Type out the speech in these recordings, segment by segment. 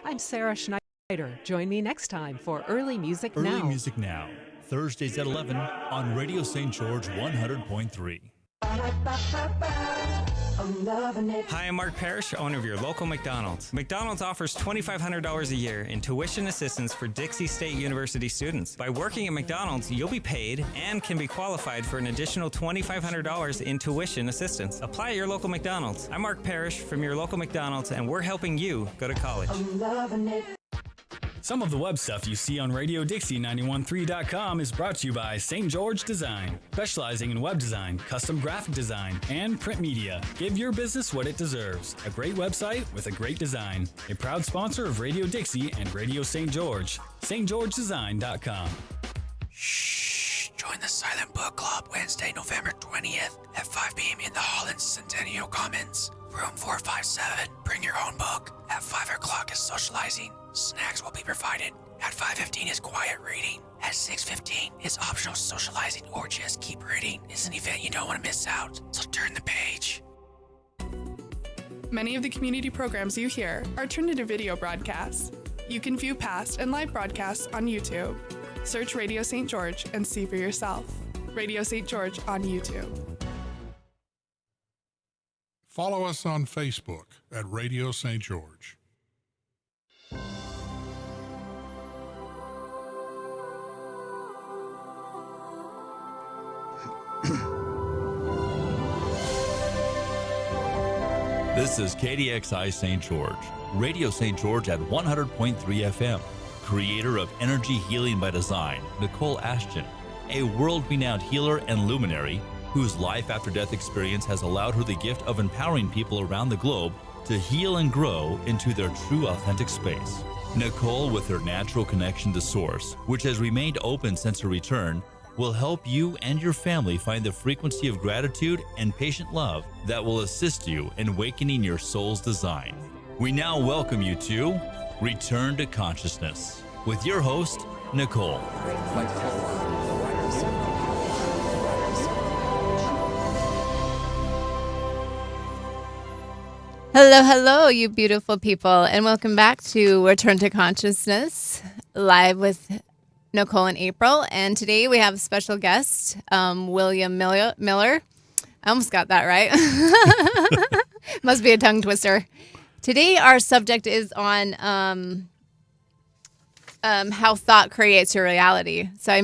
I'm Sarah Schneider. Join me next time for Early Music Now. Early Music Now, Thursdays at 11 on Radio St. George 100.3. Hi, I'm Mark Parrish, owner of your local McDonald's. McDonald's offers $2,500 a year in tuition assistance for Dixie State University students. By working at McDonald's, you'll be paid and can be qualified for an additional $2,500 in tuition assistance. Apply at your local McDonald's. I'm Mark Parrish from your local McDonald's, and we're helping you go to college. Some of the web stuff you see on Radio Dixie 91.3.com is brought to you by St. George Design, specializing in web design, custom graphic design, and print media. Give your business what it deserves. A great website with a great design. A proud sponsor of Radio Dixie and Radio St. George. stgeorgedesign.com. Shh! Join the Silent Book Club Wednesday, November 20th at 5 p.m. in the Holland Centennial Commons. Room 457. Bring your own book. At 5 o'clock is socializing. Snacks will be provided. At 5:15 is quiet reading. At 6:15 is optional socializing or just keep reading. It's an event you don't want to miss out, so turn the page. Many of the community programs you hear are turned into video broadcasts. You can view past and live broadcasts on YouTube. Search Radio St. George and see for yourself. Radio St. George on YouTube. Follow us on Facebook at Radio St. George. This is KDXI St. George, Radio St. George at 100.3 FM. Creator of Energy Healing by Design, Nicole Ashton, a world-renowned healer and luminary whose life after death experience has allowed her the gift of empowering people around the globe to heal and grow into their true authentic space. Nicole, with her natural connection to Source, which has remained open since her return, will help you and your family find the frequency of gratitude and patient love that will assist you in awakening your soul's design. We now welcome you to Return to Consciousness with your host, Nicole. Hello, hello, you beautiful people, and welcome back to Return to Consciousness, live with Nicole and April. And today we have a special guest, William Miller. I almost got that right. Must be a tongue twister. Today our subject is on how thought creates your reality. So I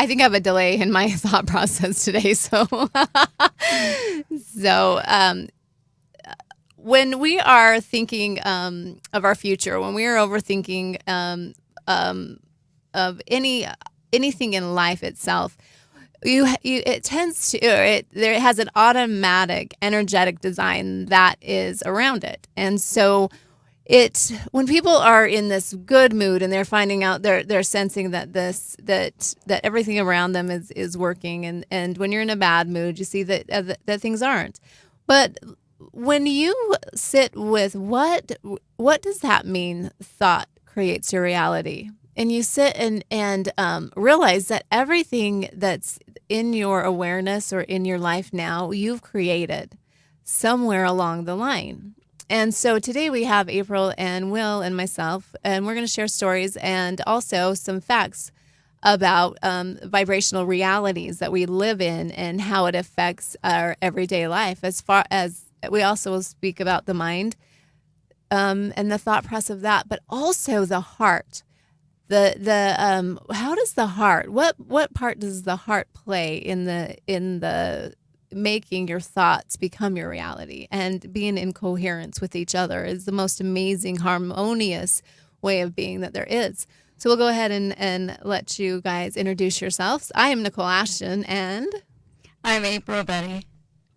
think I have a delay in my thought process today. So when we are thinking of our future, when we are overthinking of anything in life itself, it has an automatic energetic design that is around it. And so when people are in this good mood and they're finding out, they're sensing that everything around them is working, and when you're in a bad mood, you see that things aren't. But when you sit with what does that mean? Thought creates your reality. And you sit and realize that everything that's in your awareness or in your life now, you've created somewhere along the line. And so today we have April and Will and myself, and we're going to share stories and also some facts about vibrational realities that we live in and how it affects our everyday life. As far as we also will speak about the mind and the thought process of that, but also the heart. How does the heart, what part does the heart play in the making your thoughts become your reality? And being in coherence with each other is the most amazing, harmonious way of being that there is. So we'll go ahead and let you guys introduce yourselves. I am Nicole Ashton, and I'm April Betty.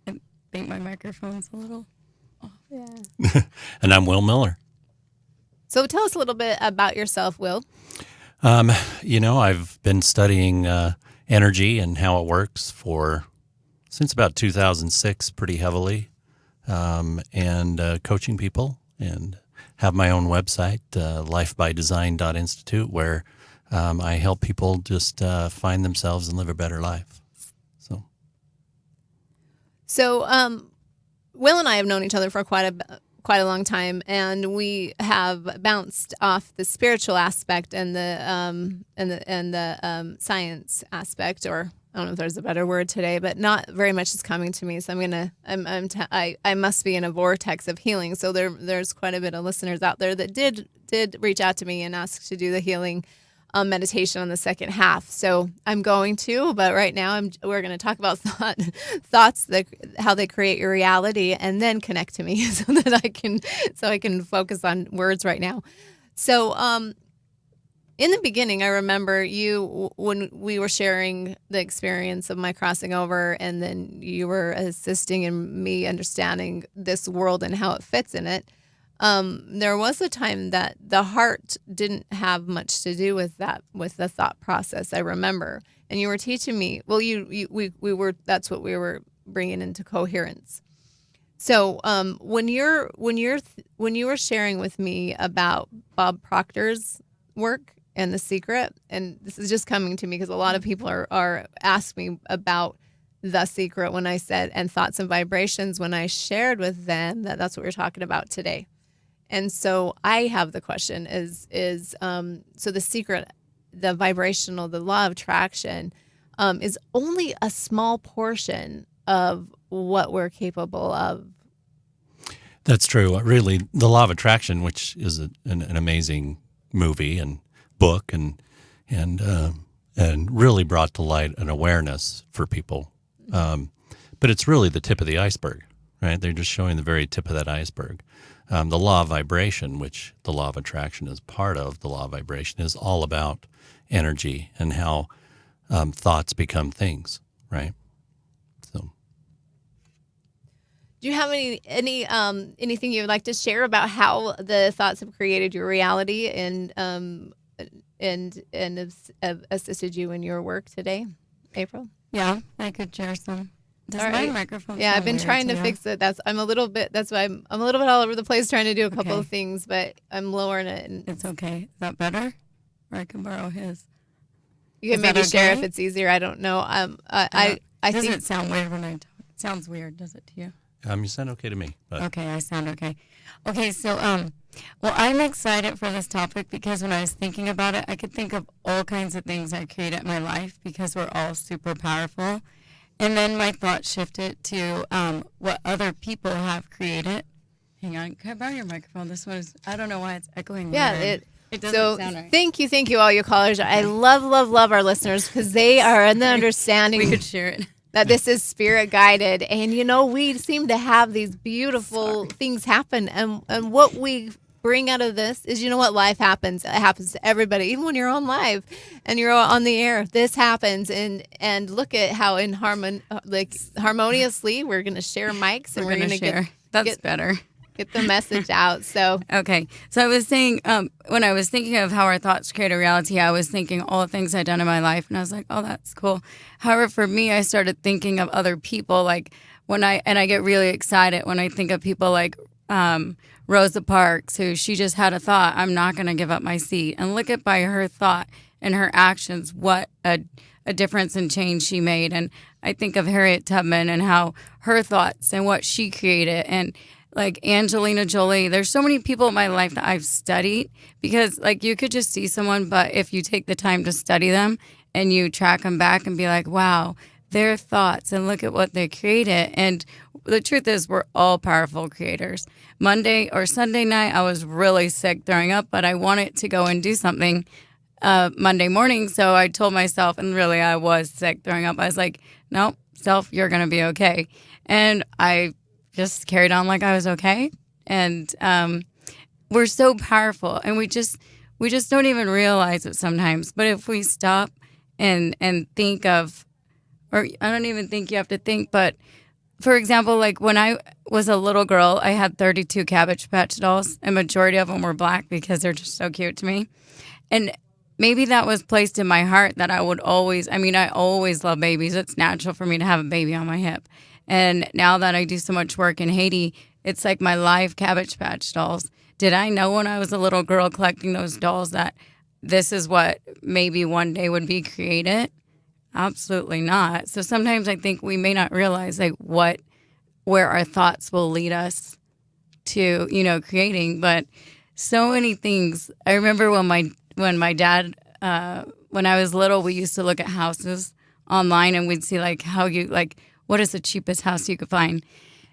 I think my microphone's a little off. Yeah. And I'm Will Miller. So tell us a little bit about yourself, Will. I've been studying energy and how it works since about 2006 pretty heavily, and coaching people, and have my own website, lifebydesign.institute, where I help people just find themselves and live a better life. So Will and I have known each other for quite quite a long time, and we have bounced off the spiritual aspect and the science aspect, or I don't know if there's a better word today, but not very much is coming to me. So I must be in a vortex of healing. So there's quite a bit of listeners out there that did reach out to me and ask to do the healing meditation on the second half. So I'm going to, but right now we're going to talk about thoughts, how they create your reality, and then connect to me so that I can focus on words right now. So in the beginning, I remember you when we were sharing the experience of my crossing over, and then you were assisting in me understanding this world and how it fits in it. There was a time that the heart didn't have much to do with that, with the thought process. I remember, and you were teaching me. Well, we were. That's what we were bringing into coherence. So when you were sharing with me about Bob Proctor's work and The Secret, and this is just coming to me because a lot of people are asking me about The Secret when I said, and thoughts and vibrations, when I shared with them that's what we're talking about today. And so I have the question is so The Secret, the vibrational, the law of attraction is only a small portion of what we're capable of. That's true. Really, the law of attraction, which is an amazing movie and book, and really brought to light an awareness for people. But it's really the tip of the iceberg, right? They're just showing the very tip of that iceberg. The law of vibration, which the law of attraction is part of, the law of vibration is all about energy and how thoughts become things, right? So, do you have anything you would like to share about how the thoughts have created your reality and have assisted you in your work today, April? Yeah, I could share some. Does my microphone? Yeah, I've been trying to fix it. That's why I'm a little bit all over the place trying to do a couple of things, but I'm lowering it. And it's okay. Is that better? Or I can borrow his. You can maybe share if it's easier. I don't know. I does think it sound weird when I talk? It sounds weird, does it to you? You sound okay to me. But. Okay, I sound okay. Okay, so well, I'm excited for this topic because when I was thinking about it, I could think of all kinds of things I created in my life because we're all super powerful. And then my thought shifted to what other people have created. Hang on. Can I borrow your microphone? This one is, I don't know why it's echoing. Yeah, it doesn't sound right. Thank you, all you callers. I love our listeners because they are in the understanding. We could share it. That this is spirit guided. And, we seem to have these beautiful things happen. And what we bring out of this is, what life happens. It happens to everybody, even when you're on live and you're on the air. This happens, and look at how in harmoniously we're going to share mics and we're going to share. That's better. Get the message out. So okay. So I was saying when I was thinking of how our thoughts create a reality, I was thinking all the things I'd done in my life, and I was like, oh, that's cool. However, for me, I started thinking of other people, like I get really excited when I think of people like Rosa Parks, who she just had a thought, I'm not going to give up my seat. And look at by her thought and her actions, what a difference and change she made. And I think of Harriet Tubman and how her thoughts and what she created. And like Angelina Jolie, there's so many people in my life that I've studied because like you could just see someone, but if you take the time to study them and you track them back and be like, wow, their thoughts and look at what they created. And the truth is we're all powerful creators. Monday or Sunday night, I was really sick, throwing up, but I wanted to go and do something Monday morning. So I told myself, and really I was sick, throwing up. I was like, nope, self, you're going to be okay. And I just carried on like I was okay. And we're so powerful, and we just don't even realize it sometimes. But if we stop and think of, or I don't even think you have to think, but for example, like when I was a little girl, I had 32 Cabbage Patch dolls, and majority of them were black because they're just so cute to me. And maybe that was placed in my heart that I always love babies. It's natural for me to have a baby on my hip. And now that I do so much work in Haiti, it's like my live Cabbage Patch dolls. Did I know when I was a little girl collecting those dolls that this is what maybe one day would be created? Absolutely not. So sometimes I think we may not realize like where our thoughts will lead us to, creating. But so many things. I remember when my dad, when I was little, we used to look at houses online and we'd see what is the cheapest house you could find.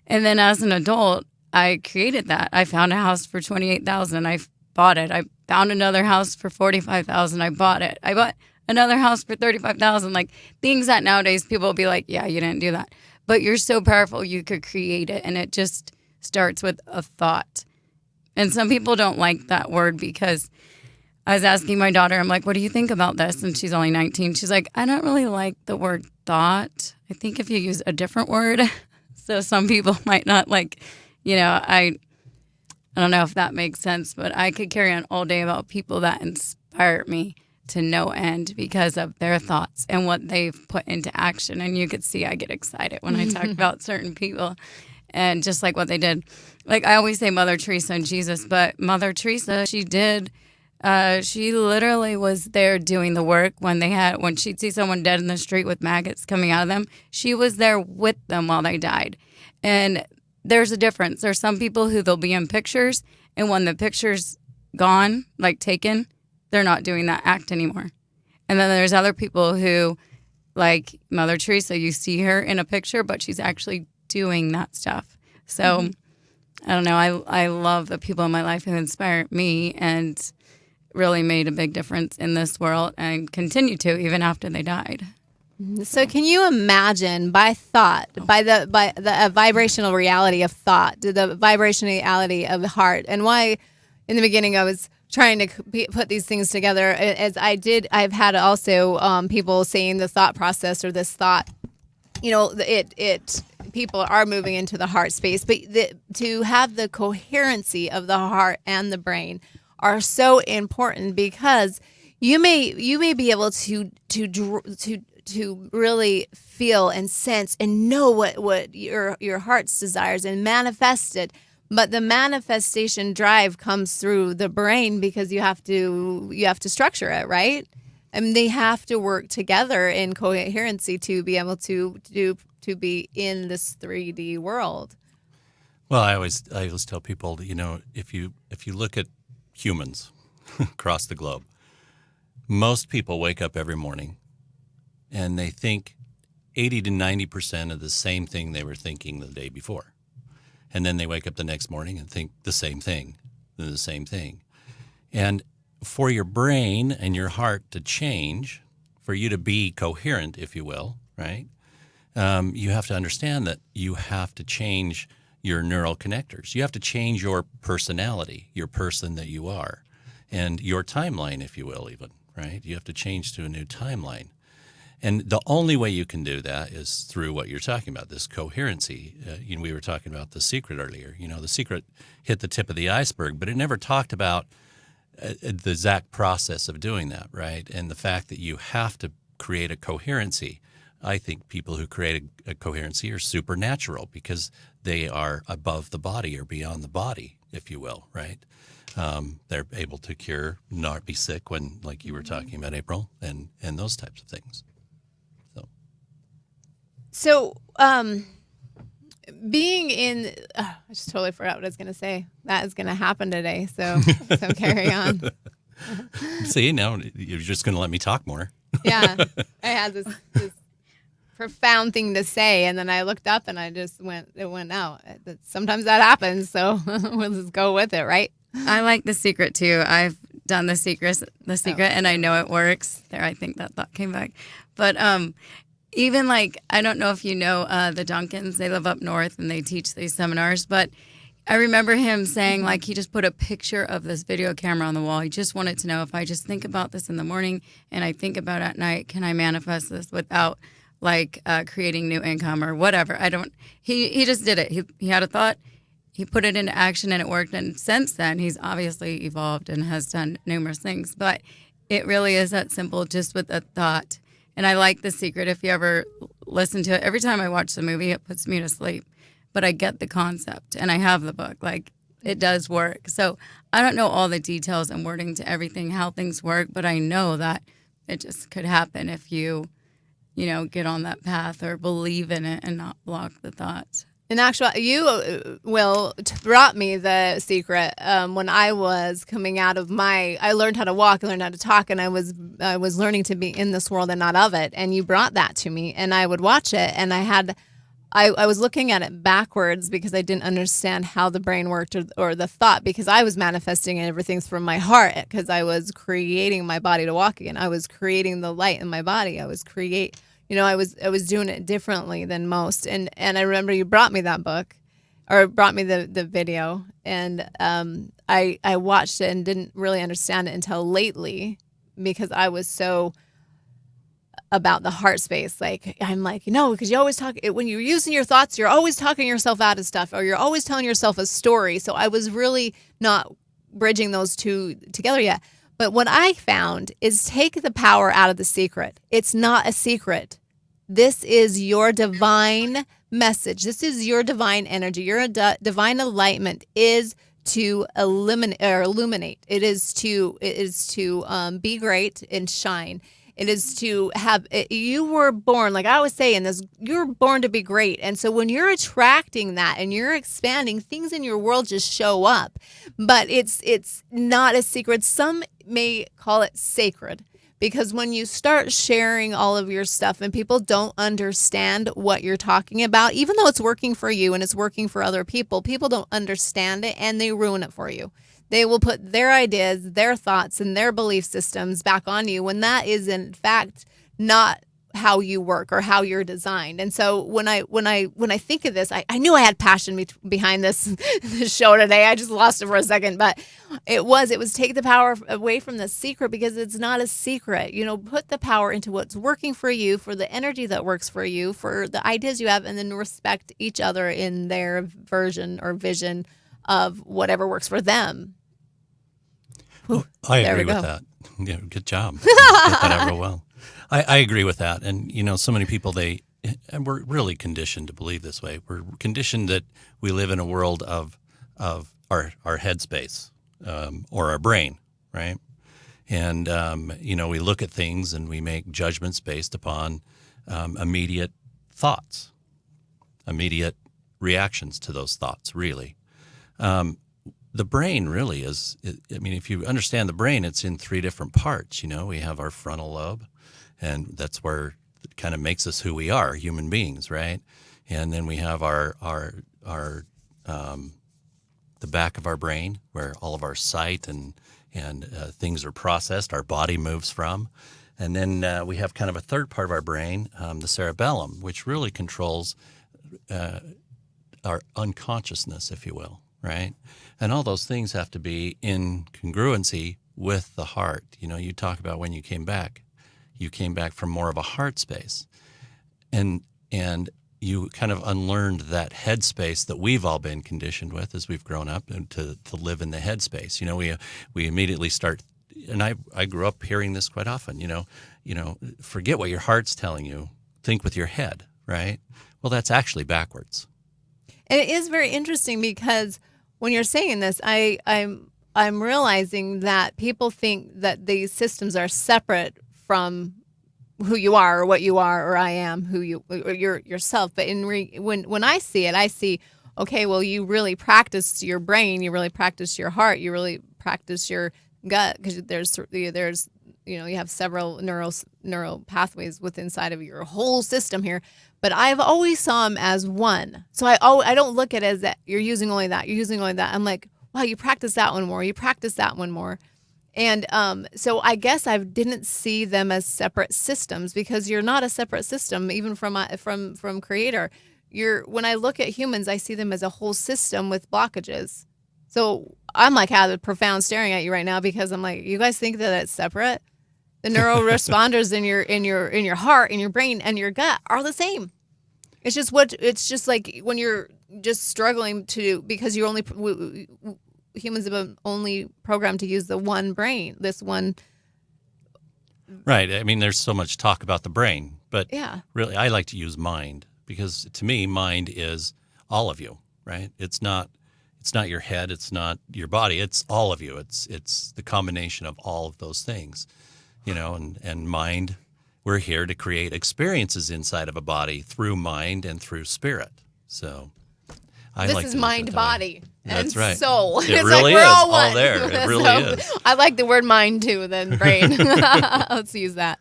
And then as an adult, I created that. I found a house for $28,000. I bought it. I found another house for $45,000. I bought it. I bought another house for $35,000. Like things that nowadays people will be like, yeah, you didn't do that. But you're so powerful, you could create it. And it just starts with a thought. And some people don't like that word because I was asking my daughter, I'm like, what do you think about this? And she's only 19. She's like, I don't really like the word thought. I think if you use a different word, so some people might not like, I don't know if that makes sense, but I could carry on all day about people that inspire me to no end because of their thoughts and what they've put into action. And you could see I get excited when I talk about certain people and just like what they did. Like I always say Mother Teresa and Jesus, but Mother Teresa, she literally was there doing the work when she'd see someone dead in the street with maggots coming out of them. She was there with them while they died. And there's a difference. There's some people who they'll be in pictures, and when the picture's gone, like taken, they're not doing that act anymore. And then there's other people who, like Mother Teresa, you see her in a picture, but she's actually doing that stuff. So I don't know. I love the people in my life who inspire me and really made a big difference in this world and continue to even after they died. So can you imagine by thought, by the vibrational reality of thought, the vibrational reality of the heart, and why in the beginning I was trying to put these things together as I did. I've had also people saying the thought process or this thought, people are moving into the heart space, but to have the coherency of the heart and the brain are so important because you may be able to really feel and sense and know what your heart's desires and manifest it. But the manifestation drive comes through the brain because you have to structure it, right? And they have to work together in coherency to be able to be in this 3D world. Well, I always tell people, if you look at humans across the globe, most people wake up every morning and they think 80 to 90% of the same thing they were thinking the day before. And then they wake up the next morning and think the same thing, the same thing. And for your brain and your heart to change, for you to be coherent, if you will, right, you have to understand that you have to change your neural connectors. You have to change your personality, your person that you are, and your timeline, if you will, even, right? You have to change to a new timeline. And the only way you can do that is through what you're talking about, this coherency. We were talking about The Secret earlier. The Secret hit the tip of the iceberg, but it never talked about the exact process of doing that, right? And the fact that you have to create a coherency. I think people who create a coherency are supernatural because they are above the body or beyond the body, if you will, right? They're able to cure, not be sick when, like you were talking about, April, and those types of things. So, being in, I just totally forgot what I was going to say. That is going to happen today. So carry on. See, now you're just going to let me talk more. Yeah. I had this profound thing to say, and then I looked up and it went out. Sometimes that happens. So we'll just go with it, right? I like The Secret too. I've done The Secret, and I know it works. There, I think that thought came back. But, even like, I don't know if you know the Duncans, they live up north and they teach these seminars, but I remember him saying like he just put a picture of this video camera on the wall. He just wanted to know if I just think about this in the morning and I think about it at night, can I manifest this without like creating new income or whatever? He just did it. He had a thought, he put it into action and it worked. And since then, he's obviously evolved and has done numerous things, but it really is that simple, just with a thought. And I like The Secret. If you ever listen to it, every time I watch the movie, it puts me to sleep. But I get the concept, and I have the book. Like, it does work. So I don't know all the details and wording to everything, how things work, but I know that it just could happen if you get on that path or believe in it and not block the thoughts. In actual, you brought me the secret when I was coming out of I learned how to walk, I learned how to talk, and I was learning to be in this world and not of it. And you brought that to me, and I would watch it, and I was looking at it backwards because I didn't understand how the brain worked or the thought, because I was manifesting everything from my heart because I was creating my body to walk again. I was creating the light in my body. I was I was doing it differently than most. And I remember you brought me that book, or brought me the video, and I watched it and didn't really understand it until lately, because I was so about the heart space. Like, I'm like, because you always talk, when you're using your thoughts, you're always talking yourself out of stuff, or you're always telling yourself a story. So I was really not bridging those two together yet. But what I found is, take the power out of the secret. It's not a secret. This is your divine message. This is your divine energy. Your divine enlightenment is to illuminate. It is to be great and shine. It is to have, you were born, like I was saying this, you're born to be great. And so when you're attracting that and you're expanding, things in your world just show up. But it's not a secret. Some may call it sacred, because when you start sharing all of your stuff and people don't understand what you're talking about, even though it's working for you and it's working for other people, people don't understand it and they ruin it for you. They will put their ideas, their thoughts, and their belief systems back on you, when that is in fact not how you work or how you're designed. And so when I think of this, I knew I had passion behind this show today. I just lost it for a second, but it was take the power away from the secret, because it's not a secret. Put the power into what's working for you, for the energy that works for you, for the ideas you have, and then respect each other in their version or vision of whatever works for them. Whew, I agree with that. Yeah, good job. Get that out real well. I agree with that. And, so many people, and we're really conditioned to believe this way. We're conditioned that we live in a world of our headspace, or our brain, right? And, we look at things and we make judgments based upon immediate thoughts, immediate reactions to those thoughts, really. The brain really is, if you understand the brain, it's in three different parts. We have our frontal lobe, and that's where it kind of makes us who we are, human beings, right? And then we have our the back of our brain, where all of our sight and things are processed, our body moves from. And then we have kind of a third part of our brain, the cerebellum, which really controls our unconsciousness, if you will, right? And all those things have to be in congruency with the heart. You talk about when you came back from more of a heart space, and you kind of unlearned that head space that we've all been conditioned with as we've grown up, and to live in the head space. We immediately start, and I grew up hearing this quite often, forget what your heart's telling you, think with your head, right? Well, that's actually backwards. And it is very interesting, because when you're saying this, I'm realizing that people think that these systems are separate from who you are, or what you are, or I am who you, or yourself. But when I see it, I see, okay, well, you really practice your brain, you really practice your heart, you really practice your gut, because there's you have several neural pathways within inside of your whole system here. But I've always saw them as one. So I don't look at it as that you're using only that, you're using only that. I'm like, wow, you practice that one more, you practice that one more. And so I guess I didn't see them as separate systems, because you're not a separate system, even from Creator. When I look at humans, I see them as a whole system with blockages. So I'm like, have a profound staring at you right now, because I'm like, you guys think that it's separate? The neural responders in your heart, in your brain, and your gut are the same. It's just like when you're just struggling because you're only humans have been only programmed to use the one brain, this one. Right. There's so much talk about the brain, but yeah, really, I like to use mind, because to me, mind is all of you, right? It's not your head, it's not your body, it's all of you. It's the combination of all of those things. And mind, we're here to create experiences inside of a body through mind and through spirit. So This like is to look at mind, it that way. body, That's and right. soul. It It's really like we're is all one. all there. It really is. I like the word mind too, than brain. Let's use that.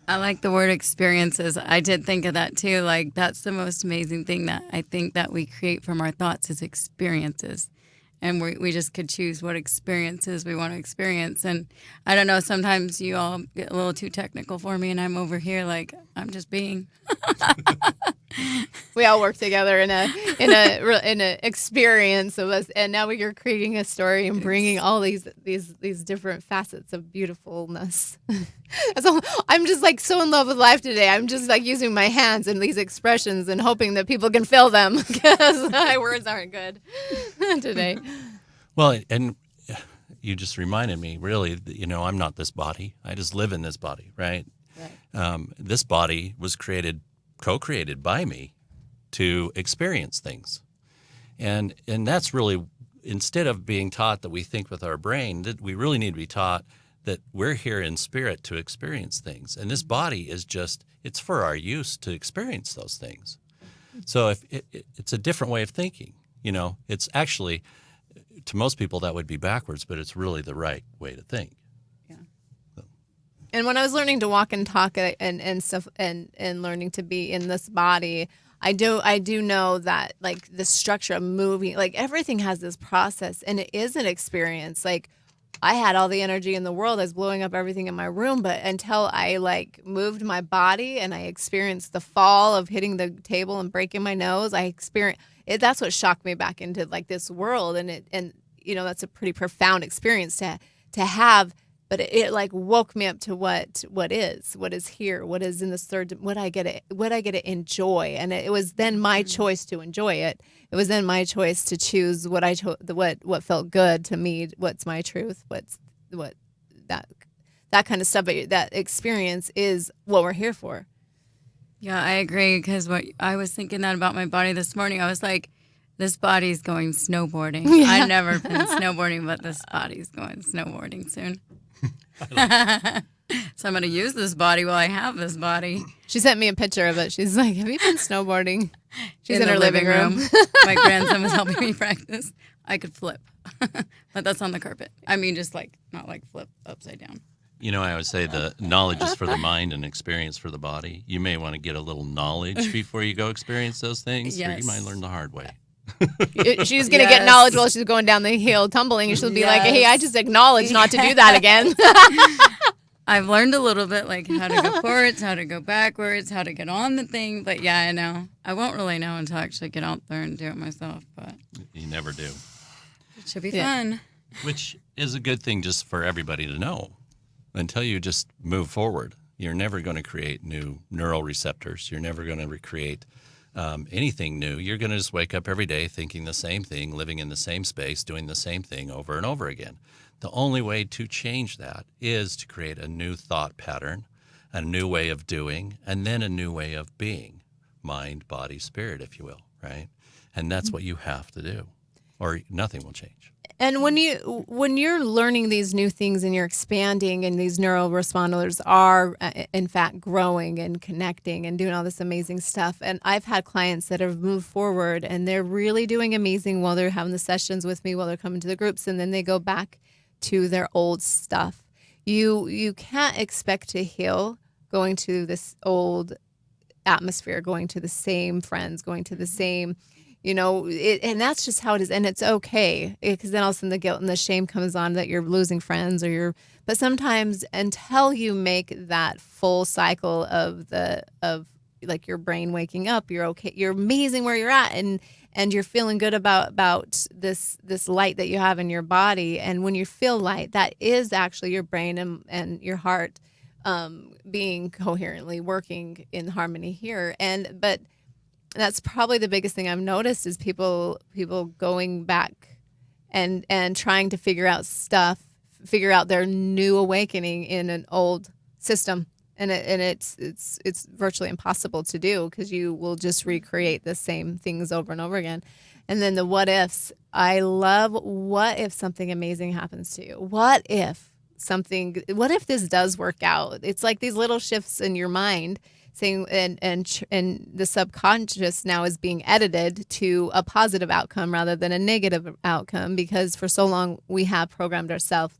I like the word experiences. I did think of that too. Like that's the most amazing thing that I think that we create from our thoughts is experiences. And we just could choose what experiences we want to experience. And I don't know, sometimes you all get a little too technical for me and I'm over here like I'm just being. We all work together in a experience of us, and now you're creating a story and bringing all these different facets of beautifulness. So I'm just like so in love with life today. I'm just like using my hands and these expressions and hoping that people can feel them because my words aren't good today. Well, and you just reminded me, really, I'm not this body. I just live in this body, right? This body was co-created by me to experience things. And that's really, instead of being taught that we think with our brain, that we really need to be taught that we're here in spirit to experience things. And this body is it's for our use to experience those things. So if it's a different way of thinking, it's actually, to most people that would be backwards, but it's really the right way to think. And when I was learning to walk and talk and stuff and learning to be in this body, I do know that like the structure of moving, like everything has this process and it is an experience. Like I had all the energy in the world. I was blowing up everything in my room, but until I like moved my body and I experienced the fall of hitting the table and breaking my nose, I experienced it. That's what shocked me back into like this world. And that's a pretty profound experience to have. But it like woke me up to what is here, what is in this third, what I get to enjoy, and it was then my choice to enjoy it. It was then my choice to choose what what felt good to me, what's my truth, what that kind of stuff. But that experience is what we're here for. Yeah, I agree because what I was thinking that about my body this morning. I was like, this body's going snowboarding. Yeah. I've never been snowboarding, but this body's going snowboarding soon. So I'm going to use this body while I have this body. She sent me a picture of it. She's like, have you been snowboarding? She's in her living room. My grandson was helping me practice. I could flip, but that's on the carpet. I mean, just like, not like flip upside down. I always say the knowledge is for the mind and experience for the body. You may want to get a little knowledge before you go experience those things, or you might learn the hard way. She's going to get knowledge while she's going down the hill tumbling, and she'll be like, hey, I just acknowledge not to do that again. I've learned a little bit, like how to go forwards, how to go backwards, how to get on the thing. But yeah, I know. I won't really know until I actually get out there and do it myself. But you never do. It should be fun. Which is a good thing just for everybody to know. Until you just move forward, you're never going to create new neural receptors. You're never going to recreate anything new. You're going to just wake up every day thinking the same thing, living in the same space, doing the same thing over and over again. The only way to change that is to create a new thought pattern, a new way of doing, and then a new way of being, mind, body, spirit, if you will, right? And that's what you have to do, or nothing will change. And when you're learning these new things and you're expanding, and these neuroresponsives are in fact growing and connecting and doing all this amazing stuff. And I've had clients that have moved forward and they're really doing amazing while they're having the sessions with me, while they're coming to the groups, and then they go back to their old stuff. You can't expect to heal going to this old atmosphere, going to the same friends, going to the same, and that's just how it is. And it's okay, because then all of a sudden the guilt and the shame comes on that you're losing friends but sometimes until you make that full cycle of like your brain waking up, you're okay, you're amazing where you're at, and you're feeling good about this light that you have in your body. And when you feel light, that is actually your brain and your heart being coherently working in harmony here. But that's probably the biggest thing I've noticed is people going back and trying to figure out their new awakening in an old system. And it's virtually impossible to do, because you will just recreate the same things over and over again. And then the what ifs. I love, what if something amazing happens to you? What if this does work out? It's like these little shifts in your mind saying, and the subconscious now is being edited to a positive outcome rather than a negative outcome, because for so long we have programmed ourselves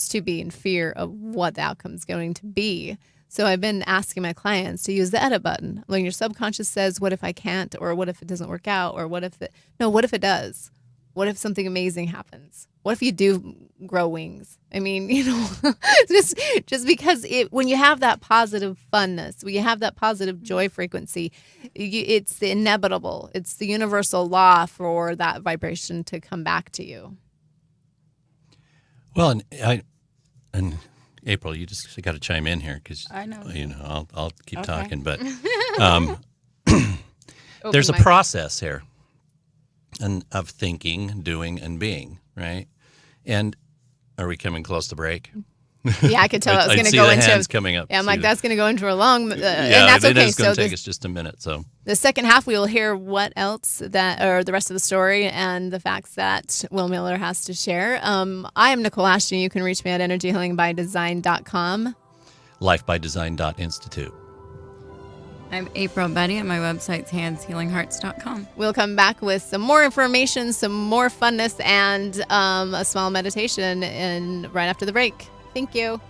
to be in fear of what the outcome is going to be. So I've been asking my clients to use the edit button. When your subconscious says, what if I can't, or what if it doesn't work out, or what if it does? What if something amazing happens? What if you do grow wings? I mean, just because when you have that positive funness, when you have that positive joy frequency, it's the inevitable. It's the universal law for that vibration to come back to you. Well, and April, you just got to chime in here because I know. I'll keep Okay. talking, but there's a process here, and of thinking, doing, and being, right? And are we coming close to break? Yeah, I could tell I was going to go the into. hands coming up. Yeah, I'm like, that's going to go into a long, and yeah, that's okay. It's going to take us just a minute. So the second half, we will hear what else or the rest of the story and the facts that Will Miller has to share. I am Nicole Ashton. You can reach me at energyhealingbydesign.com. lifebydesign.institute. I'm April Betty, and my website's handshealinghearts.com. We'll come back with some more information, some more funness, and a small meditation right after the break. Thank you.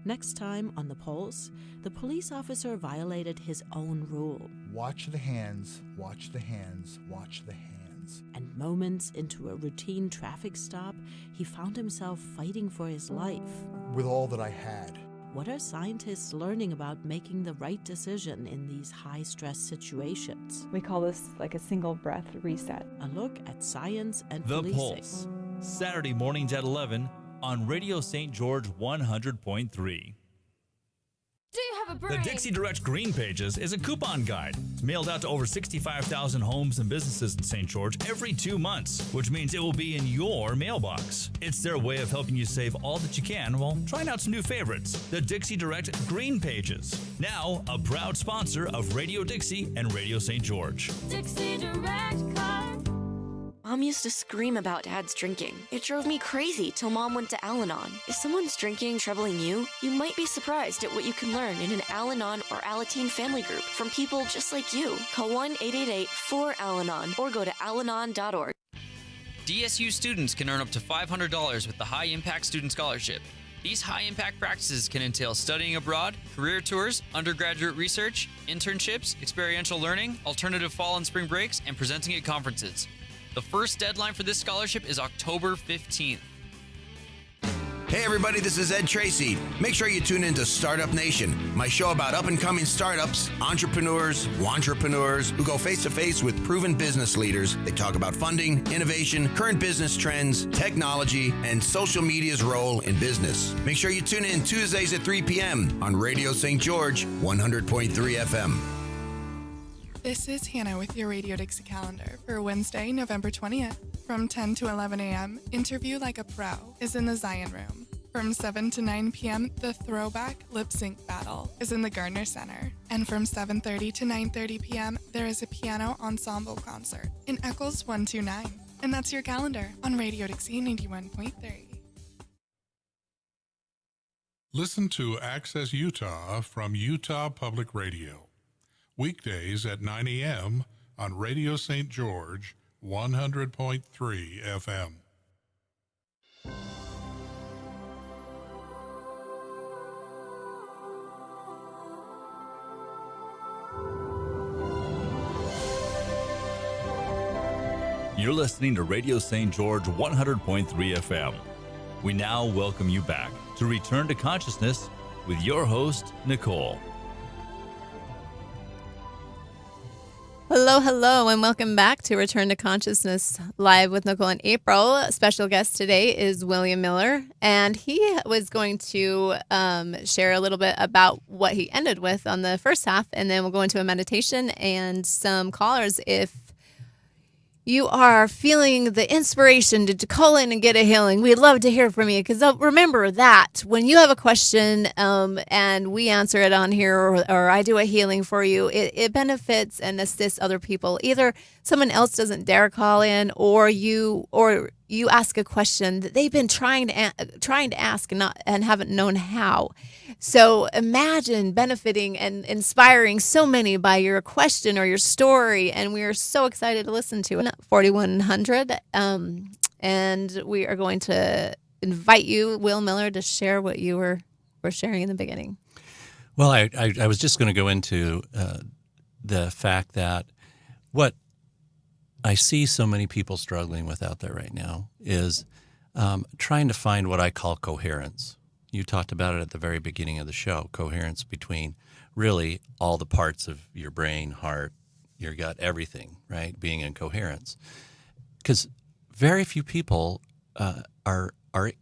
Next time on The Pulse, the police officer violated his own rule. Watch the hands, watch the hands, watch the hands. And moments into a routine traffic stop, he found himself fighting for his life. With all that I had. What are scientists learning about making the right decision in these high-stress situations? We call this like a single breath reset. A look at science and The policing. Pulse, Saturday mornings at 11 on Radio St. George 100.3. Do you have a brain? The Dixie Direct Green Pages is a coupon guide mailed out to over 65,000 homes and businesses in St. George every 2 months, which means it will be in your mailbox. It's their way of helping you save all that you can while trying out some new favorites. The Dixie Direct Green Pages, now a proud sponsor of Radio Dixie and Radio St. George. Dixie Direct card. Mom used to scream about Dad's drinking. It drove me crazy till Mom went to Al-Anon. If someone's drinking troubling you, you might be surprised at what you can learn in an Al-Anon or Alateen family group from people just like you. Call 1-888-4-AL-ANON or go to alanon.org. DSU students can earn up to $500 with the High Impact Student Scholarship. These high-impact practices can entail studying abroad, career tours, undergraduate research, internships, experiential learning, alternative fall and spring breaks, and presenting at conferences. The first deadline for this scholarship is October 15th. Hey everybody, this is Ed Tracy. Make sure you tune in to Startup Nation, my show about up-and-coming startups, entrepreneurs who go face-to-face with proven business leaders. They talk about funding, innovation, current business trends, technology, and social media's role in business. Make sure you tune in Tuesdays at 3 p.m. on Radio St. George 100.3 FM. This is Hannah with your Radio Dixie calendar for Wednesday, November 20th. From 10 to 11 a.m., Interview Like a Pro is in the Zion Room. From 7 to 9 p.m., the Throwback Lip Sync Battle is in the Gardner Center. And from 7:30 to 9:30 p.m., there is a piano ensemble concert in Eccles 129. And that's your calendar on Radio Dixie 91.3. Listen to Access Utah from Utah Public Radio. Weekdays at 9 a.m. on Radio St. George 100.3 FM. You're listening to Radio St. George 100.3 FM. We now welcome you back to Return to Consciousness with your host, Nicole. Hello, and welcome back to Return to Consciousness live with Nicole and April. Special guest today is William Miller, and he was going to share a little bit about what he ended with on the first half, and then we'll go into a meditation and some callers if you are feeling the inspiration to call in and get a healing, we'd love to hear from you. Because remember that when you have a question and we answer it on here, or I do a healing for you, it benefits and assists other people. Either someone else doesn't dare call in, or you ask a question that they've been trying to ask and haven't known how. So imagine benefiting and inspiring so many by your question or your story, and we are so excited to listen to it. 4100, and we are going to invite you, Will Miller, to share what you were sharing in the beginning. Well, I was just going to go into the fact that what I see so many people struggling with out there right now is trying to find what I call coherence. You talked about it at the very beginning of the show, coherence between really all the parts of your brain, heart, your gut, everything, right, being in coherence. Because very few people are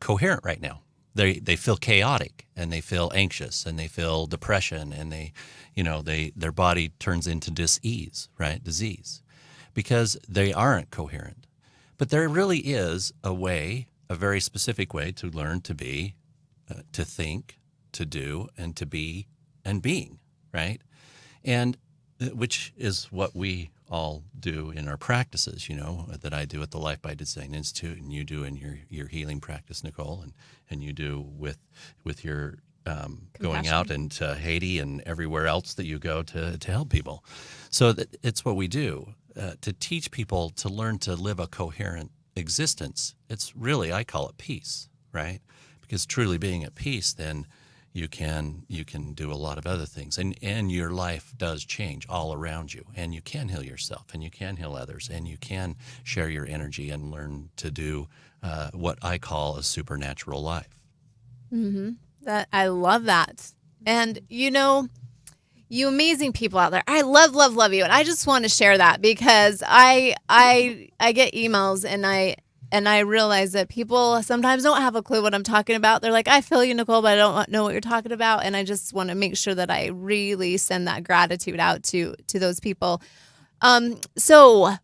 coherent right now. They feel chaotic, and they feel anxious, and they feel depression, and their body turns into disease, because they aren't coherent. But there really is a very specific way to learn to be, to think, to do, and to be, and being, right? And which is what we all do in our practices, that I do at the Life by Design Institute, and you do in your healing practice, Nicole, and you do with your going out into Haiti and everywhere else that you go to help people. So it's what we do to teach people to learn to live a coherent existence. It's really, I call it peace, right? Because truly being at peace, then you can do a lot of other things, and your life does change all around you, and you can heal yourself, and you can heal others, and you can share your energy and learn to do what I call a supernatural life. Mm-hmm. I love that. And you amazing people out there, I love you, and I just want to share that because I get emails, and I realize that people sometimes don't have a clue what I'm talking about. They're like, I feel you, Nicole, but I don't know what you're talking about. And I just want to make sure that I really send that gratitude out to those people. So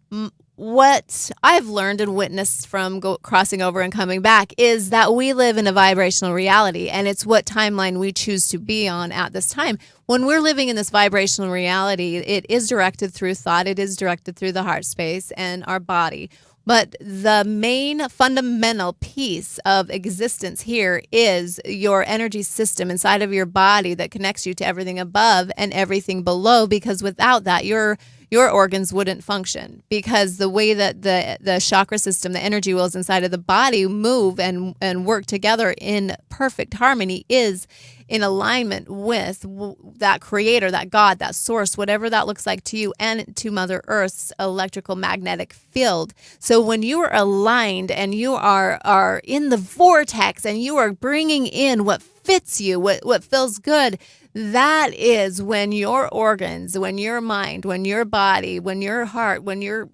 what I've learned and witnessed from crossing over and coming back is that we live in a vibrational reality, and it's what timeline we choose to be on at this time. When we're living in this vibrational reality, it is directed through thought. It is directed through the heart space and our body. But the main fundamental piece of existence here is your energy system inside of your body that connects you to everything above and everything below, because without that, your organs wouldn't function, because the way that the chakra system, the energy wheels inside of the body move and work together in perfect harmony is in alignment with that creator, that God, that source, whatever that looks like to you, and to Mother Earth's electrical magnetic field. So when you are aligned and you are in the vortex and you are bringing in what fits you, what feels good, that is when your organs, when your mind, when your body, when your heart, when your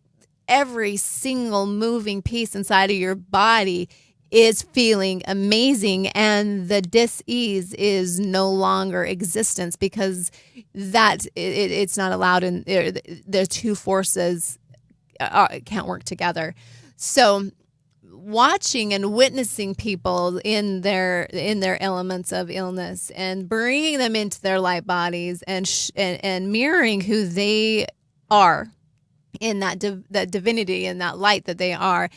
every single moving piece inside of your body is feeling amazing, and the dis-ease is no longer existence, because that it's not allowed, and the two forces can't work together. So watching and witnessing people in their elements of illness and bringing them into their light bodies and mirroring who they are in that divinity and that light that they are,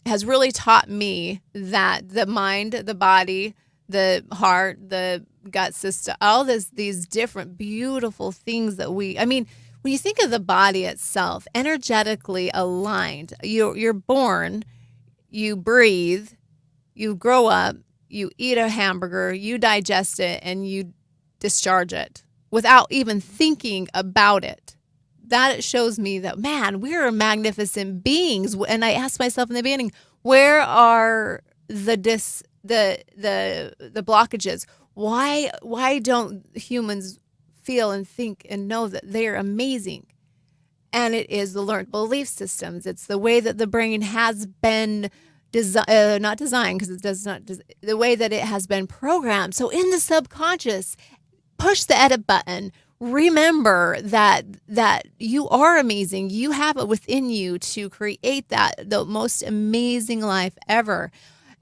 has really taught me that the mind, the body, the heart, the gut system, all these different beautiful things that when you think of the body itself, energetically aligned, you're born, you breathe, you grow up, you eat a hamburger, you digest it, and you discharge it without even thinking about it. That shows me that, man, we're magnificent beings. And I asked myself in the beginning, where are the blockages? Why don't humans feel and think and know that they are amazing? And it is the learned belief systems. It's the way that the brain has been not designed, because it does not, the way that it has been programmed. So in the subconscious, push the edit button, remember that you are amazing. You have it within you to create the most amazing life ever.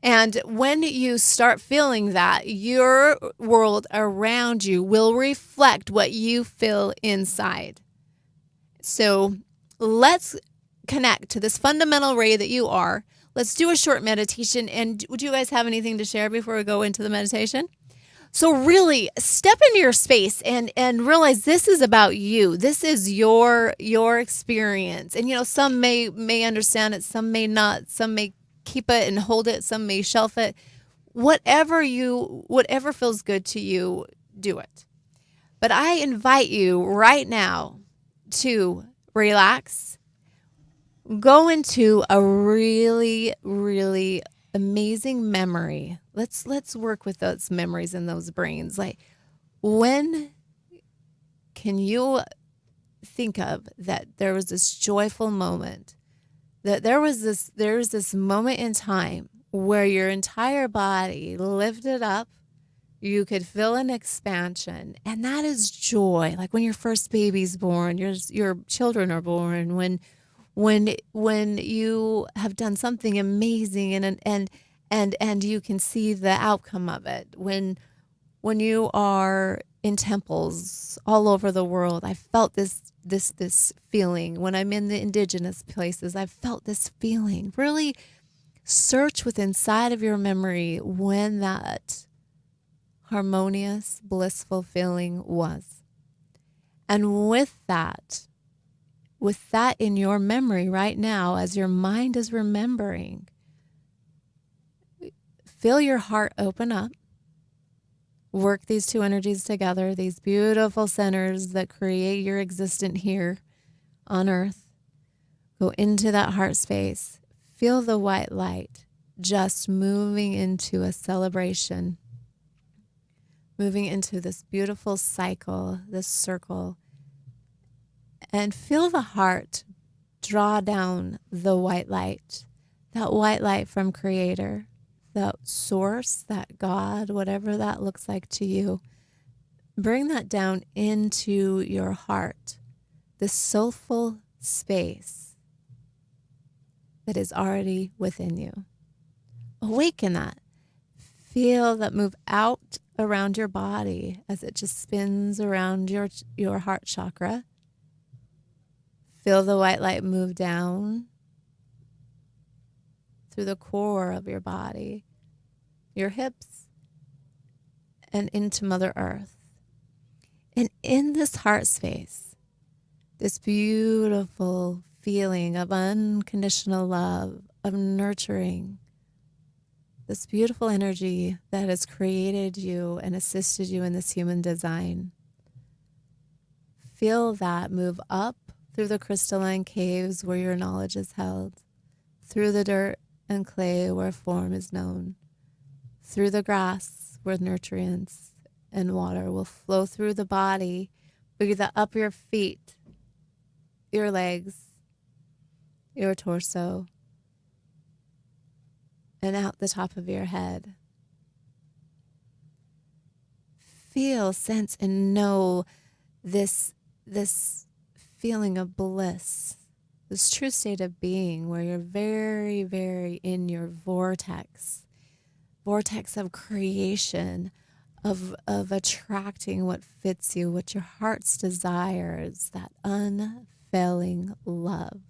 And when you start feeling that, your world around you will reflect what you feel inside. So let's connect to this fundamental ray that you are. Let's do a short meditation. And would you guys have anything to share before we go into the meditation? So really step into your space and realize this is about you. This is your experience. And some may understand it, some may not, some may keep it and hold it, some may shelf it. Whatever feels good to you, do it. But I invite you right now to relax, go into a really, really amazing memory. Let's work with those memories in those brains. Like, when can you think of that there was this joyful moment, that there's this moment in time where your entire body lifted up, you could feel an expansion, and that is joy. Like when your first baby's born, your children are born, when you have done something amazing and you can see the outcome of it, when you are in temples all over the world. I felt this feeling. When I'm in the indigenous places, I've felt this feeling. Really search within inside of your memory when that harmonious, blissful feeling was. And with that in your memory right now, as your mind is remembering, feel your heart open up. Work these two energies together, these beautiful centers that create your existence here on earth. Go into that heart space. Feel the white light just moving into a celebration, moving into this beautiful cycle, this circle. And feel the heart draw down the white light, that white light from Creator, that source, that God, whatever that looks like to you. Bring that down into your heart, this soulful space that is already within you. Awaken that. Feel that move out around your body as it just spins around your heart chakra. Feel the white light move down through the core of your body, your hips, and into Mother Earth. And in this heart space, this beautiful feeling of unconditional love, of nurturing, this beautiful energy that has created you and assisted you in this human design. Feel that move up through the crystalline caves where your knowledge is held, through the dirt and clay where form is known, through the grass where nutrients and water will flow through the body, breathe up your feet, your legs, your torso, and out the top of your head. Feel, sense, and know this feeling of bliss, this true state of being where you're very, very in your vortex of creation, of attracting what fits you, what your heart's desires, that unfailing love.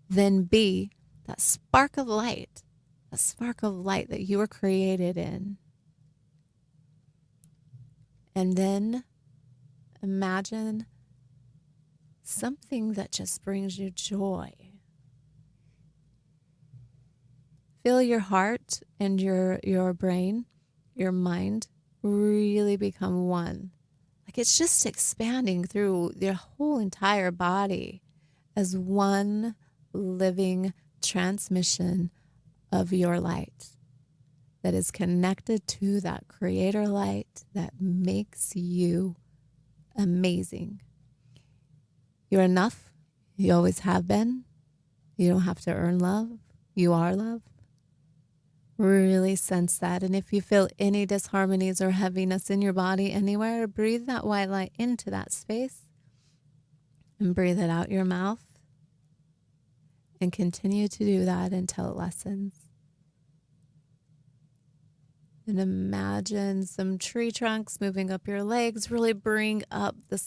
Then be that spark of light that you were created in. And then imagine something that just brings you joy. Feel your heart and your brain, your mind really become one. Like it's just expanding through your whole entire body as one living transmission of your light that is connected to that Creator light that makes you amazing. You're enough. You always have been. You don't have to earn love. You are love. Really sense that. And if you feel any disharmonies or heaviness in your body anywhere, breathe that white light into that space and breathe it out your mouth. And continue to do that until it lessens. And imagine some tree trunks moving up your legs. Really bring up the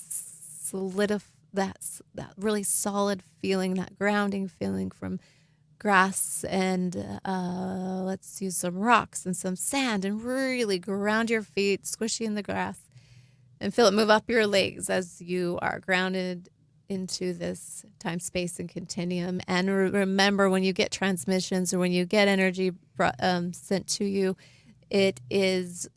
that really solid feeling, that grounding feeling from grass, and let's use some rocks and some sand, and really ground your feet, squishy in the grass, and feel it move up your legs as you are grounded into this time, space, and continuum. And remember, when you get transmissions or when you get energy sent to you, it is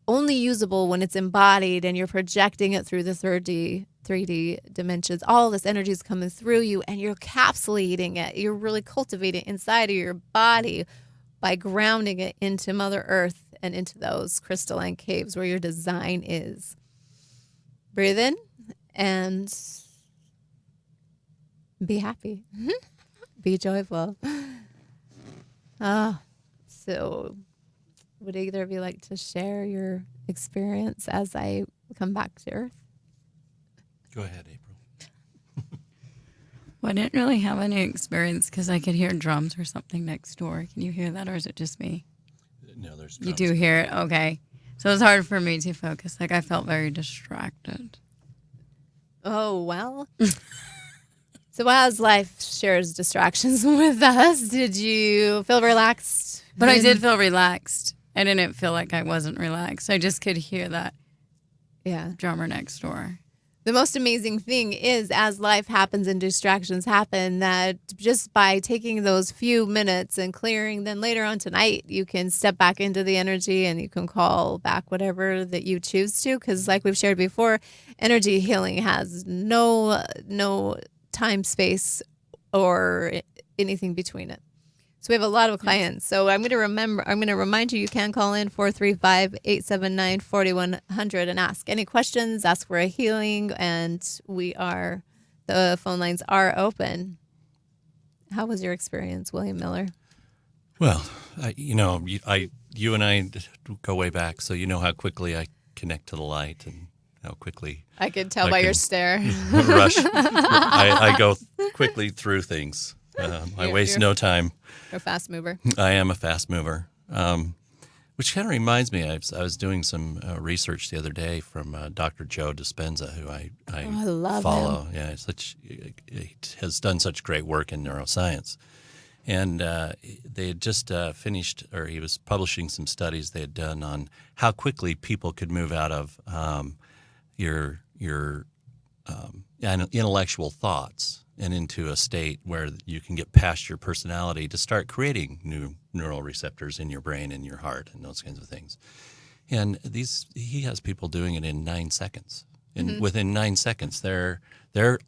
only usable when it's embodied and you're projecting it through the 3D dimensions. All this energy is coming through you and you're encapsulating it. You're really cultivating it inside of your body by grounding it into Mother Earth and into those crystalline caves where your design is. Breathe in and be happy. Be joyful. So would either of you like to share your experience as I come back to Earth? Go ahead, April. Well, I didn't really have any experience because I could hear drums or something next door. Can you hear that, or is it just me? No, there's You drums. do hear it? Okay. So it's hard for me to focus. Like, I felt very distracted. Oh, well. So as life shares distractions with us, did you feel relaxed? But I did feel relaxed. I didn't feel like I wasn't relaxed. I just could hear that drummer next door. The most amazing thing is, as life happens and distractions happen, that just by taking those few minutes and clearing, then later on tonight, you can step back into the energy and you can call back whatever that you choose to. Because like we've shared before, energy healing has no time, space, or anything between it. So we have a lot of clients. So I'm going to remind you, you can call in 435-879-4100 and ask any questions, ask for a healing, and the phone lines are open. How was your experience, William Miller? Well, you and I go way back, so you know how quickly I connect to the light and how quickly I could tell by your stare. Rush. I go quickly through things. I waste no time. You're a fast mover. I am a fast mover, which kind of reminds me, I was doing some research the other day from Dr. Joe Dispenza, who I love follow. him. Yeah, he has done such great work in neuroscience. And they had just finished, or he was publishing some studies they had done on how quickly people could move out of your intellectual thoughts and into a state where you can get past your personality to start creating new neural receptors in your brain and your heart and those kinds of things. And he has people doing it in 9 seconds. And within 9 seconds, they're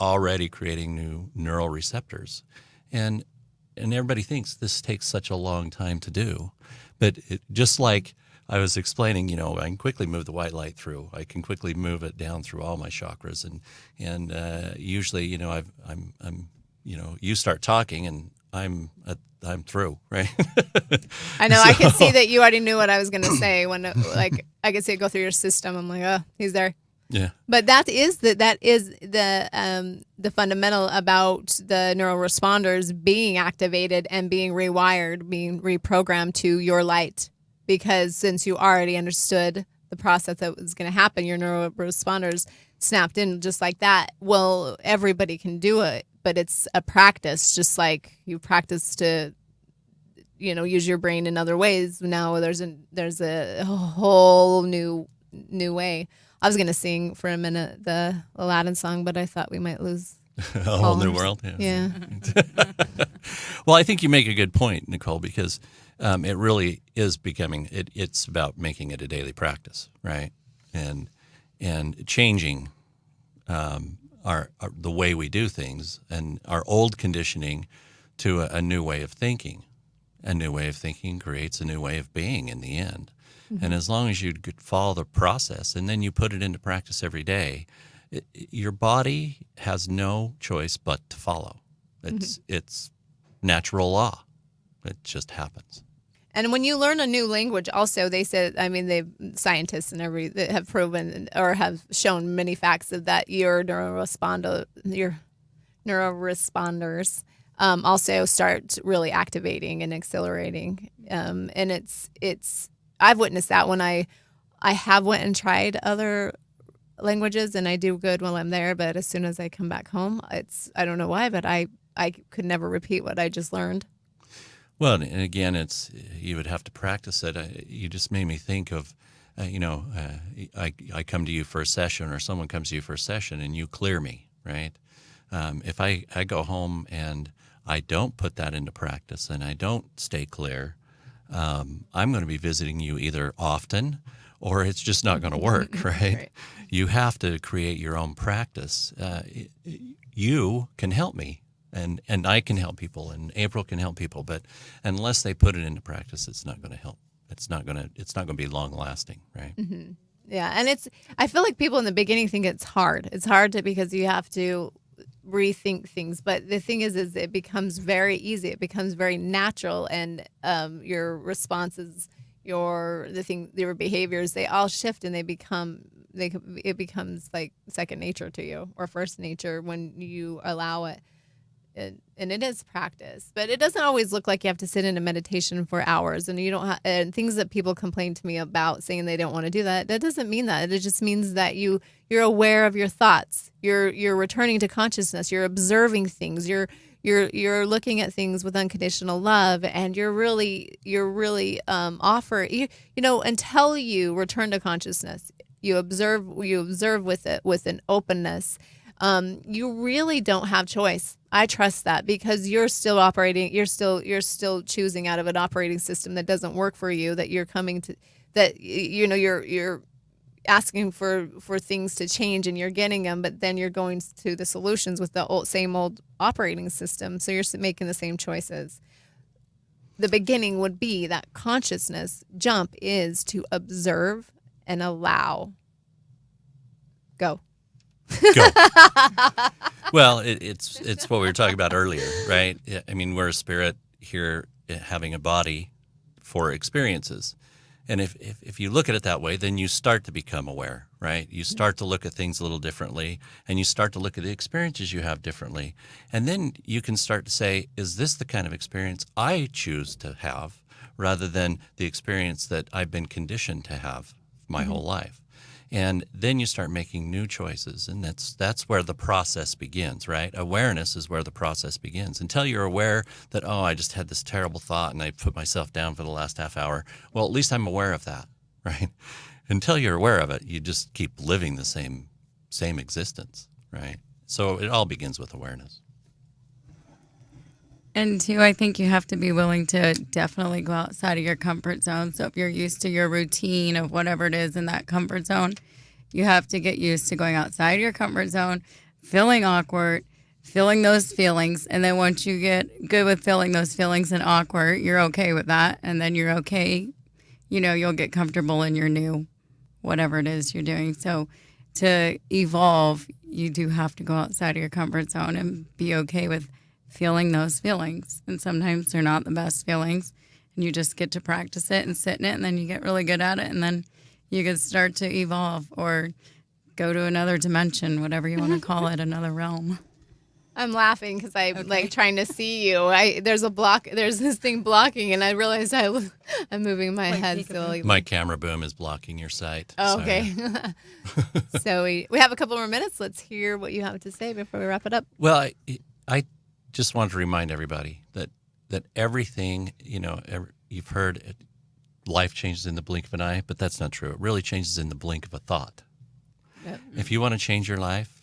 already creating new neural receptors. And everybody thinks this takes such a long time to do. But just like I was explaining, I can quickly move the white light through. I can quickly move it down through all my chakras, and usually, you start talking, and I'm through, right? I know. I could see that you already knew what I was going to say when, I could see it go through your system. I'm like, oh, he's there. Yeah. But that is the fundamental about the neural responders being activated and being rewired, being reprogrammed to your light. Because since you already understood the process that was going to happen, your neuroresponders snapped in just like that. Well, everybody can do it, but it's a practice, just like you practice to, use your brain in other ways. Now there's a whole new way. I was going to sing for a minute the Aladdin song, but I thought we might lose a whole new world. Yeah. Well, I think you make a good point, Nicole, because it really is becoming it's about making it a daily practice, right? And changing the way we do things and our old conditioning to a new way of thinking. A new way of thinking creates a new way of being in the end. Mm-hmm. And as long as you could follow the process and then you put it into practice every day, your body has no choice but to follow. It's natural law. It just happens. And when you learn a new language, also they said, I mean, scientists and that have proven or have shown many facts of that your neuroresponders also start really activating and accelerating. And it's I've witnessed that when I have went and tried other languages, and I do good while I'm there, but as soon as I come back home, I don't know why, but I could never repeat what I just learned. Well, and again, you would have to practice it. You just made me think of, I come to you for a session, or someone comes to you for a session, and you clear me, right? If I go home and I don't put that into practice and I don't stay clear, I'm going to be visiting you either often or it's just not going to work, right? You have to create your own practice. You can help me. And I can help people, and April can help people, but unless they put it into practice, it's not going to help. It's not going to be long lasting, right? Mm-hmm. Yeah, and I feel like people in the beginning think it's hard. It's hard because you have to rethink things, but the thing is it becomes very easy. It becomes very natural, and your responses, your behaviors, they all shift, and it becomes like second nature to you, or first nature when you allow it. And it is practice, but it doesn't always look like you have to sit in a meditation for hours. And you don't and things that people complain to me about, saying they don't want to do that. That doesn't mean that. It just means that you're aware of your thoughts. You're returning to consciousness. You're observing things. You're looking at things with unconditional love, and you're really until you return to consciousness. You observe with it with an openness. You really don't have choice. I trust that, because you're still operating. You're still choosing out of an operating system that doesn't work for you. That you're coming to, that you're asking for things to change, and you're getting them, but then you're going to the solutions with the same old operating system. So you're making the same choices. The beginning would be that consciousness jump is to observe and allow. Go. Well, it's what we were talking about earlier, right? I mean, we're a spirit here having a body for experiences. And if you look at it that way, then you start to become aware, right? You start to look at things a little differently, and you start to look at the experiences you have differently. And then you can start to say, is this the kind of experience I choose to have, rather than the experience that I've been conditioned to have my whole life? And then you start making new choices, and that's where the process begins, right? Awareness is where the process begins. Until you're aware that, oh, I just had this terrible thought and I put myself down for the last half hour, well, at least I'm aware of that, right? Until you're aware of it, you just keep living the same existence, right? So it all begins with awareness. And two, I think you have to be willing to definitely go outside of your comfort zone. So if you're used to your routine of whatever it is in that comfort zone, you have to get used to going outside your comfort zone, feeling awkward, feeling those feelings. And then once you get good with feeling those feelings and awkward, you're okay with that. And then you're okay, you'll get comfortable in your new whatever it is you're doing. So to evolve, you do have to go outside of your comfort zone and be okay with feeling those feelings. And sometimes they're not the best feelings, and you just get to practice it and sit in it, and then you get really good at it, and then you can start to evolve or go to another dimension, whatever you want to call it, another realm. I'm laughing because I'm like trying to see you. There's this thing blocking, and I realized I'm moving my head slowly. My camera boom is blocking your sight. Oh, okay. So we have a couple more minutes. Let's hear what you have to say before we wrap it up. Well, I just want to remind everybody that everything, you've heard life changes in the blink of an eye, but that's not true. It really changes in the blink of a thought. Yep. If you want to change your life,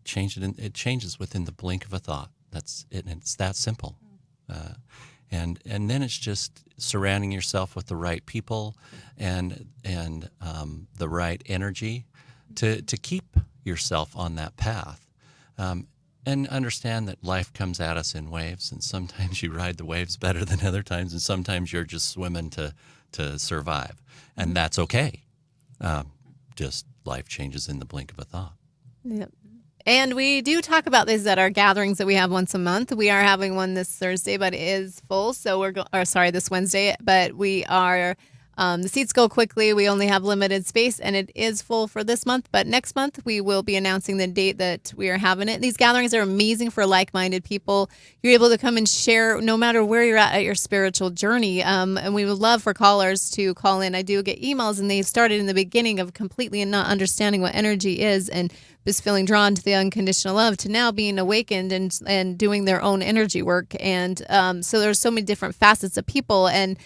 it changes within the blink of a thought. That's it, and it's that simple. And then it's just surrounding yourself with the right people and the right energy to keep yourself on that path. And understand that life comes at us in waves, and sometimes you ride the waves better than other times, and sometimes you're just swimming to survive. And that's okay. Just life changes in the blink of a thought. Yep. And we do talk about this at our gatherings that we have once a month. We are having one this Thursday, but it is full. So this Wednesday, but we are, the seats go quickly. We only have limited space and it is full for this month. But next month, we will be announcing the date that we are having it. These gatherings are amazing for like-minded people. You're able to come and share no matter where you're at your spiritual journey. And we would love for callers to call in. I do get emails and they started in the beginning of completely and not understanding what energy is and just feeling drawn to the unconditional love to now being awakened and doing their own energy work. And so there's so many different facets of people. And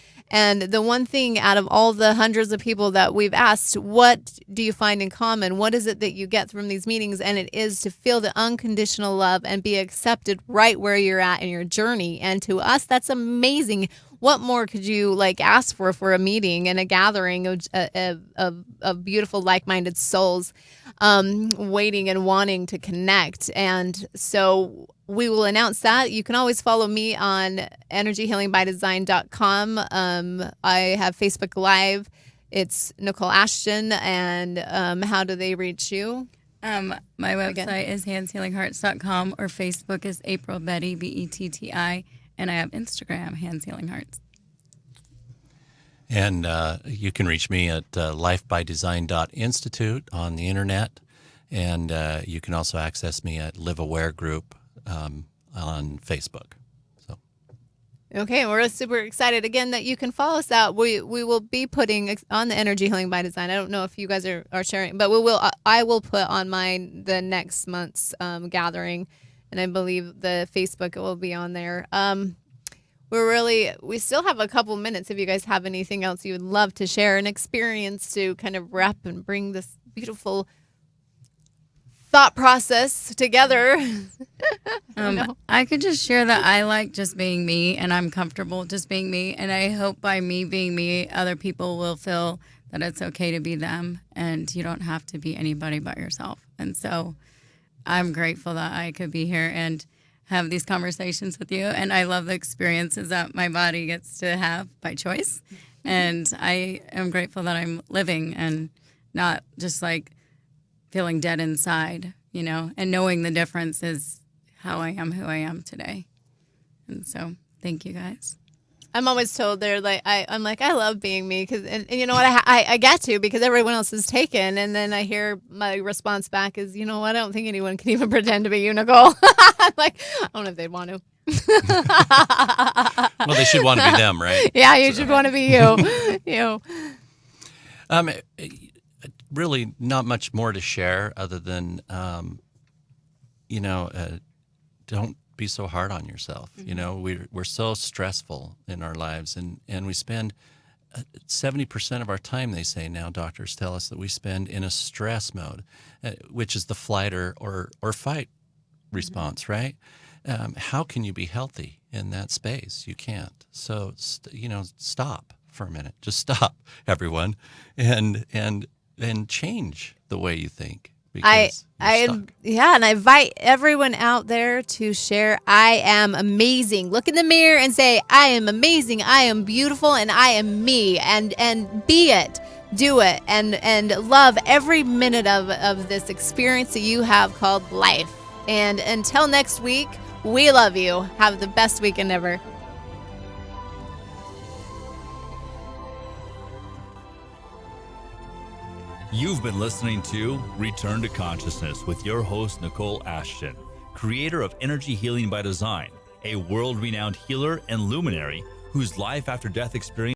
the one thing out of all the hundreds of people that we've asked, what do you find in common? What is it that you get from these meetings? And it is to feel the unconditional love and be accepted right where you're at in your journey. And to us, that's amazing. What more could you ask for a meeting and a gathering of beautiful like-minded souls waiting and wanting to connect? And so we will announce that. You can always follow me on energyhealingbydesign.com. I have Facebook Live. It's Nicole Ashton. And how do they reach you? My website is handshealinghearts.com or Facebook is April Betty, Betti. And I have Instagram, Hands Healing Hearts. And you can reach me at lifebydesign.institute on the internet. And you can also access me at Live Aware Group on Facebook. So. Okay, we're super excited again that you can follow us out. We will be putting on the Energy Healing by Design. I don't know if you guys are sharing, but I will put on mine the next month's gathering. And I believe the Facebook will be on there. We still have a couple minutes if you guys have anything else you would love to share, an experience to kind of wrap and bring this beautiful thought process together. I could just share that I like just being me and I'm comfortable just being me. And I hope by me being me, other people will feel that it's okay to be them and you don't have to be anybody but yourself. And so I'm grateful that I could be here and have these conversations with you. And I love the experiences that my body gets to have by choice. And I am grateful that I'm living and not just feeling dead inside, and knowing the difference is how I am who I am today. And so thank you guys. I'm always told I love being me and you know what, I get to because everyone else is taken. And then I hear my response back is, you know what, I don't think anyone can even pretend to be you, Nicole. I'm like, I don't know if they'd want to. Well, they should want to be them, right? Yeah, you should want to be you. Really not much more to share other than, don't be so hard on yourself. Mm-hmm. We're so stressful in our lives, and we spend 70% of our time, they say now, doctors tell us that we spend in a stress mode, which is the flight or fight response, mm-hmm. right? How can you be healthy in that space? You can't. So, stop for a minute. Just stop, everyone, and change the way you think. And I invite everyone out there to share, I am amazing. Look in the mirror and say, I am amazing, I am beautiful, and I am me. And be it, do it, and love every minute of this experience that you have called life. And until next week, we love you. Have the best weekend ever. You've been listening to Return to Consciousness with your host, Nicole Ashton, creator of Energy Healing by Design, a world-renowned healer and luminary whose life after death experience